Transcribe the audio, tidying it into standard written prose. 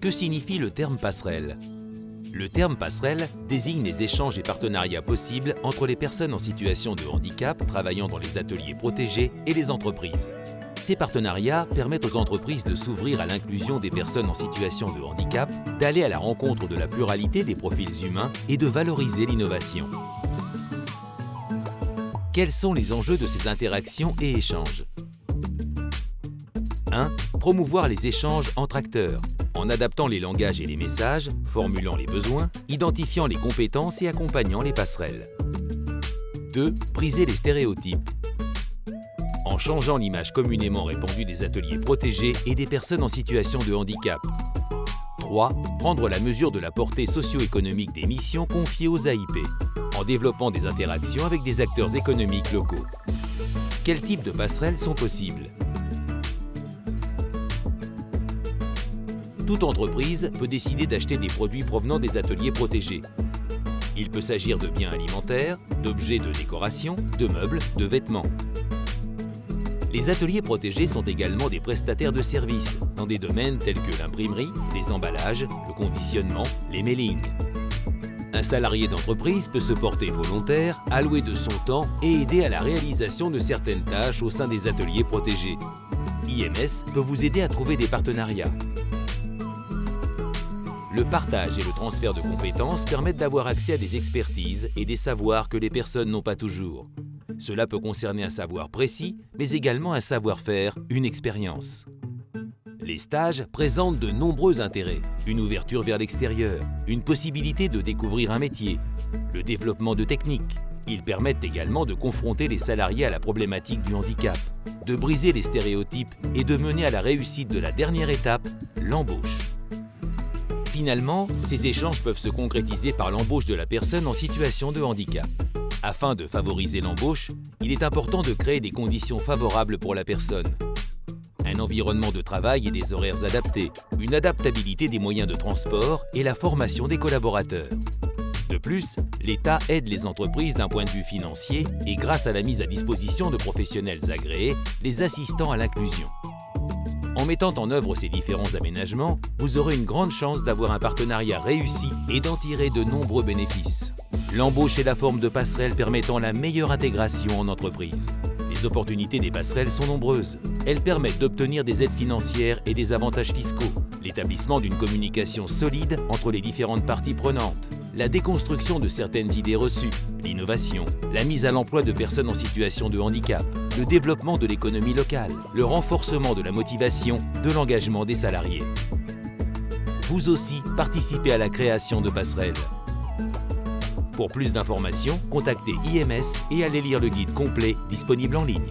Que signifie le terme passerelle? Le terme passerelle désigne les échanges et partenariats possibles entre les personnes en situation de handicap travaillant dans les ateliers protégés et les entreprises. Ces partenariats permettent aux entreprises de s'ouvrir à l'inclusion des personnes en situation de handicap, d'aller à la rencontre de la pluralité des profils humains et de valoriser l'innovation. Quels sont les enjeux de ces interactions et échanges? 1. Promouvoir les échanges entre acteurs, en adaptant les langages et les messages, formulant les besoins, identifiant les compétences et accompagnant les passerelles. 2. Briser les stéréotypes, en changeant l'image communément répandue des ateliers protégés et des personnes en situation de handicap. 3. Prendre la mesure de la portée socio-économique des missions confiées aux AIP, en développant des interactions avec des acteurs économiques locaux. Quels types de passerelles sont possibles? Toute entreprise peut décider d'acheter des produits provenant des ateliers protégés. Il peut s'agir de biens alimentaires, d'objets de décoration, de meubles, de vêtements. Les ateliers protégés sont également des prestataires de services dans des domaines tels que l'imprimerie, les emballages, le conditionnement, les mailings. Un salarié d'entreprise peut se porter volontaire, allouer de son temps et aider à la réalisation de certaines tâches au sein des ateliers protégés. IMS peut vous aider à trouver des partenariats. Le partage et le transfert de compétences permettent d'avoir accès à des expertises et des savoirs que les personnes n'ont pas toujours. Cela peut concerner un savoir précis, mais également un savoir-faire, une expérience. Les stages présentent de nombreux intérêts, une ouverture vers l'extérieur, une possibilité de découvrir un métier, le développement de techniques. Ils permettent également de confronter les salariés à la problématique du handicap, de briser les stéréotypes et de mener à la réussite de la dernière étape, l'embauche. Finalement, ces échanges peuvent se concrétiser par l'embauche de la personne en situation de handicap. Afin de favoriser l'embauche, il est important de créer des conditions favorables pour la personne. Un environnement de travail et des horaires adaptés, une adaptabilité des moyens de transport et la formation des collaborateurs. De plus, l'État aide les entreprises d'un point de vue financier et grâce à la mise à disposition de professionnels agréés, les assistant à l'inclusion. En mettant en œuvre ces différents aménagements, vous aurez une grande chance d'avoir un partenariat réussi et d'en tirer de nombreux bénéfices. L'embauche est la forme de passerelle permettant la meilleure intégration en entreprise. Les opportunités des passerelles sont nombreuses. Elles permettent d'obtenir des aides financières et des avantages fiscaux, l'établissement d'une communication solide entre les différentes parties prenantes, la déconstruction de certaines idées reçues, l'innovation, la mise à l'emploi de personnes en situation de handicap, le développement de l'économie locale, le renforcement de la motivation, de l'engagement des salariés. Vous aussi, participez à la création de passerelles. Pour plus d'informations, contactez IMS et allez lire le guide complet disponible en ligne.